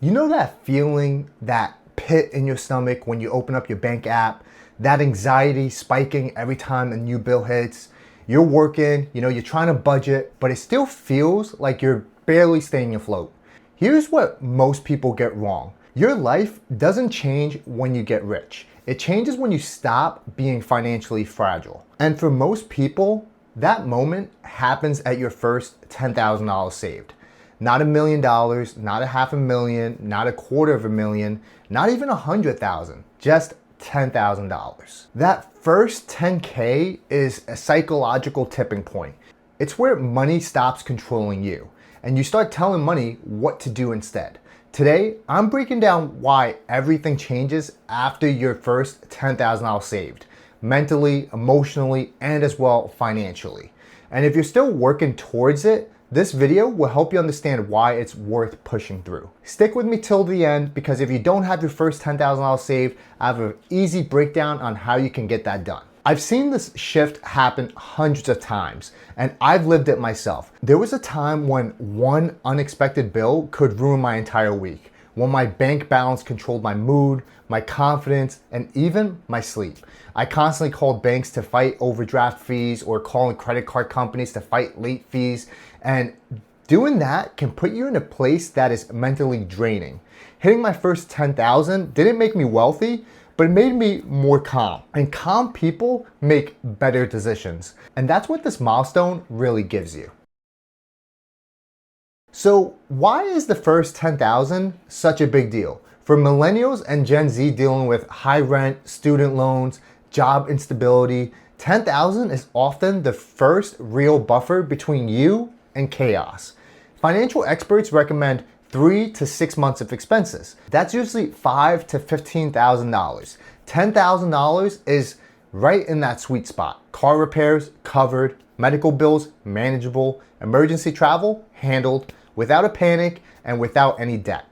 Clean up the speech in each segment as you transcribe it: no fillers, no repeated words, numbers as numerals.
You know that feeling, that pit in your stomach when you open up your bank app, that anxiety spiking every time a new bill hits? You're working, you're trying to budget, but it still feels like you're barely staying afloat. Here's what most people get wrong. Your life doesn't change when you get rich. It changes when you stop being financially fragile. And for most people, that moment happens at your first $10,000 saved. Not $1 million, not a half a million, not a quarter of a million, not even 100,000, just $10,000. That first 10K is a psychological tipping point. It's where money stops controlling you and you start telling money what to do instead. Today, I'm breaking down why everything changes after your first $10,000 saved, mentally, emotionally, and as well financially. And if you're still working towards it, this video will help you understand why it's worth pushing through. Stick with me till the end, because if you don't have your first $10,000 saved, I have an easy breakdown on how you can get that done. I've seen this shift happen hundreds of times, and I've lived it myself. There was a time when one unexpected bill could ruin my entire week, when my bank balance controlled my mood, my confidence, and even my sleep. I constantly called banks to fight overdraft fees or calling credit card companies to fight late fees. And doing that can put you in a place that is mentally draining. Hitting my first 10,000 didn't make me wealthy, but it made me more calm. And calm people make better decisions. And that's what this milestone really gives you. So why is the first 10,000 such a big deal? For millennials and Gen Z dealing with high rent, student loans, job instability, 10,000 is often the first real buffer between you and chaos. Financial experts recommend 3 to 6 months of expenses. That's usually $5,000 to $15,000. $10,000 is right in that sweet spot. Car repairs covered, medical bills manageable, emergency travel handled without a panic and without any debt.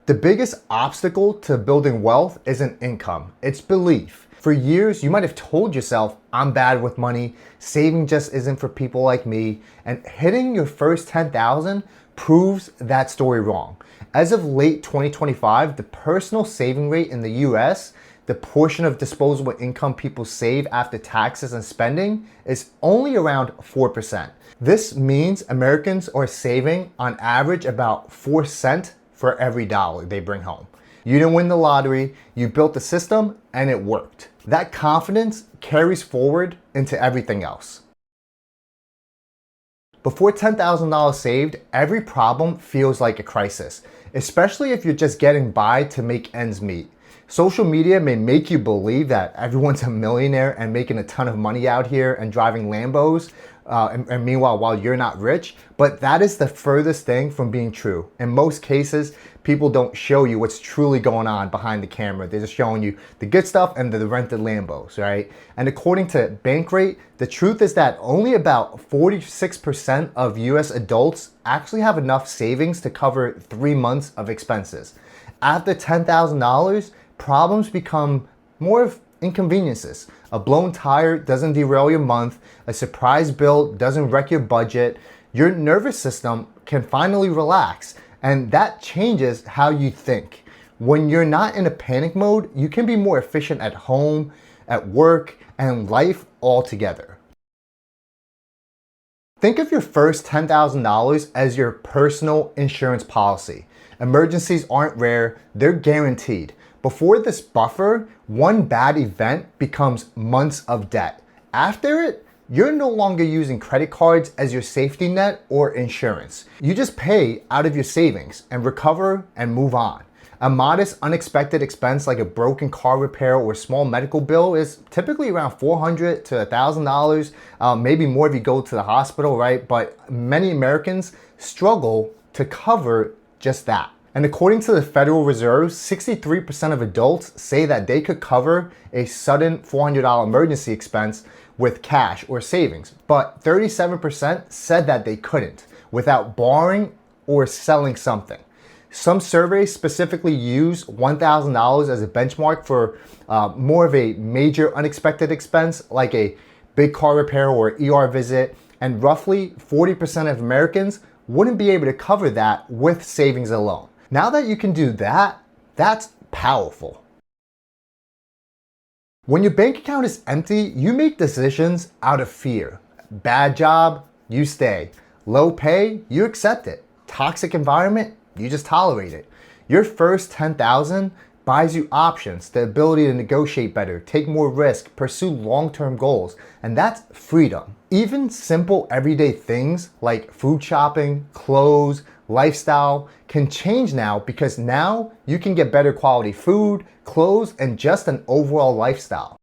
The biggest obstacle to building wealth isn't income, it's belief. For years, you might have told yourself, I'm bad with money, saving just isn't for people like me, and hitting your first 10,000 proves that story wrong. As of late 2025, the personal saving rate in the US, the portion of disposable income people save after taxes and spending, is only around 4%. This means Americans are saving on average about 4 cents for every dollar they bring home. You didn't win the lottery, you built the system, and it worked. That confidence carries forward into everything else. Before $10,000 saved, every problem feels like a crisis, especially if you're just getting by to make ends meet. Social media may make you believe that everyone's a millionaire and making a ton of money out here and driving Lambos, and meanwhile, while you're not rich, but that is the furthest thing from being true. In most cases, people don't show you what's truly going on behind the camera. They're just showing you the good stuff and the rented Lambos, right? And according to Bankrate, the truth is that only about 46% of US adults actually have enough savings to cover 3 months of expenses. After $10,000, problems become more of inconveniences. A blown tire doesn't derail your month. A surprise bill doesn't wreck your budget. Your nervous system can finally relax, and that changes how you think. When you're not in a panic mode, you can be more efficient at home, at work, and life altogether. Think of your first $10,000 as your personal insurance policy. Emergencies aren't rare, they're guaranteed. Before this buffer, one bad event becomes months of debt. After it, you're no longer using credit cards as your safety net or insurance. You just pay out of your savings and recover and move on. A modest unexpected expense like a broken car repair or small medical bill is typically around $400 to $1,000, maybe more if you go to the hospital, right? But many Americans struggle to cover just that. And according to the Federal Reserve, 63% of adults say that they could cover a sudden $400 emergency expense with cash or savings, but 37% said that they couldn't without borrowing or selling something. Some surveys specifically use $1,000 as a benchmark for more of a major unexpected expense like a big car repair or ER visit, and roughly 40% of Americans wouldn't be able to cover that with savings alone. Now that you can do that, that's powerful. When your bank account is empty, you make decisions out of fear. Bad job, you stay. Low pay, you accept it. Toxic environment, you just tolerate it. Your first $10,000 buys you options, the ability to negotiate better, take more risk, pursue long-term goals, and that's freedom. Even simple everyday things like food shopping, clothes, lifestyle can change now because now you can get better quality food, clothes, and just an overall lifestyle.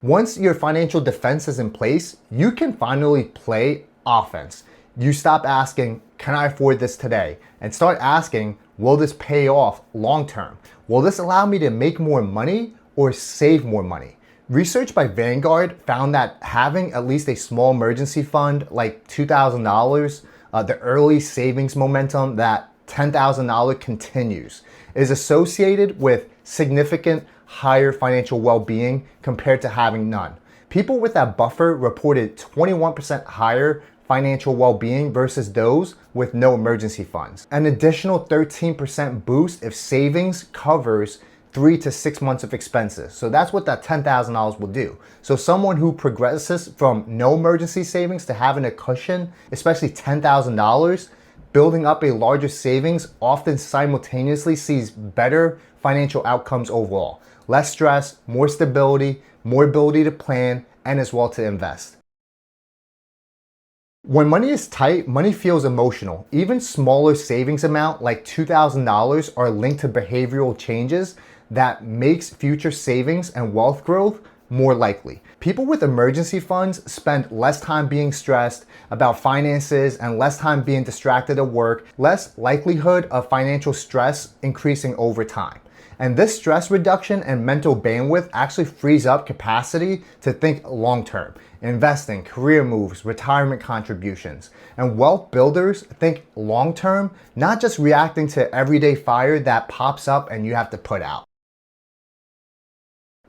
Once your financial defense is in place, you can finally play offense. You stop asking, can I afford this today? And start asking, will this pay off long term? Will this allow me to make more money or save more money? Research by Vanguard found that having at least a small emergency fund, like $2,000, the early savings momentum that $10,000 continues, is associated with significant higher financial well-being compared to having none. People with that buffer reported 21% higher financial well-being versus those with no emergency funds. An additional 13% boost if savings covers 3 to 6 months of expenses. So that's what that $10,000 will do. So someone who progresses from no emergency savings to having a cushion, especially $10,000, building up a larger savings often simultaneously sees better financial outcomes overall. Less stress, more stability, more ability to plan, and as well to invest. When money is tight, money feels emotional. Even smaller savings amount like $2,000 are linked to behavioral changes that makes future savings and wealth growth more likely. People with emergency funds spend less time being stressed about finances and less time being distracted at work, less likelihood of financial stress increasing over time. And this stress reduction and mental bandwidth actually frees up capacity to think long term. Investing, career moves, retirement contributions. And wealth builders think long term, not just reacting to everyday fire that pops up and you have to put out.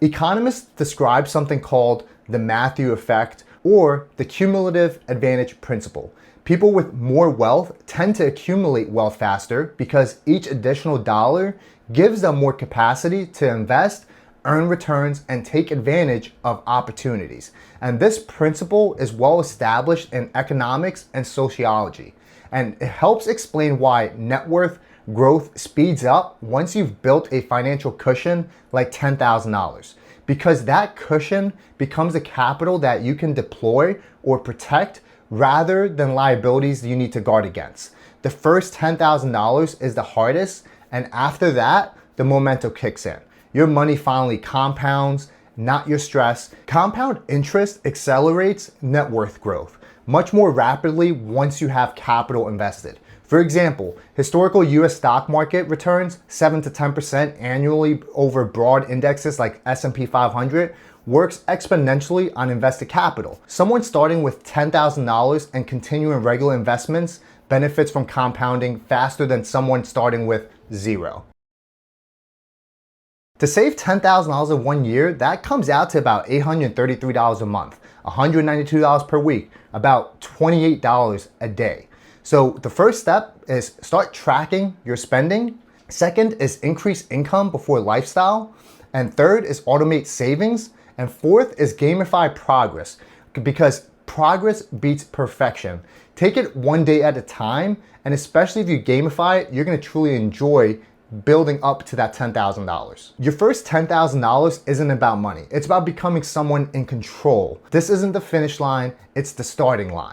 Economists describe something called the Matthew effect or the cumulative advantage principle. People with more wealth tend to accumulate wealth faster because each additional dollar gives them more capacity to invest, earn returns, and take advantage of opportunities. And this principle is well established in economics and sociology. And it helps explain why net worth growth speeds up once you've built a financial cushion like $10,000. Because that cushion becomes a capital that you can deploy or protect rather than liabilities you need to guard against. The first $10,000 is the hardest, and after that, the momentum kicks in. Your money finally compounds, not your stress. Compound interest accelerates net worth growth much more rapidly once you have capital invested. For example, historical US stock market returns 7 to 10% annually over broad indexes like S&P 500 works exponentially on invested capital. Someone starting with $10,000 and continuing regular investments benefits from compounding faster than someone starting with zero. To save $10,000 in 1 year, that comes out to about $833 a month, $192 per week, about $28 a day. So the first step is start tracking your spending. Second is increase income before lifestyle. And third is automate savings. And fourth is gamify progress, because progress beats perfection. Take it one day at a time, and especially if you gamify it, you're gonna truly enjoy building up to that $10,000. Your first $10,000 isn't about money. It's about becoming someone in control. This isn't the finish line, it's the starting line.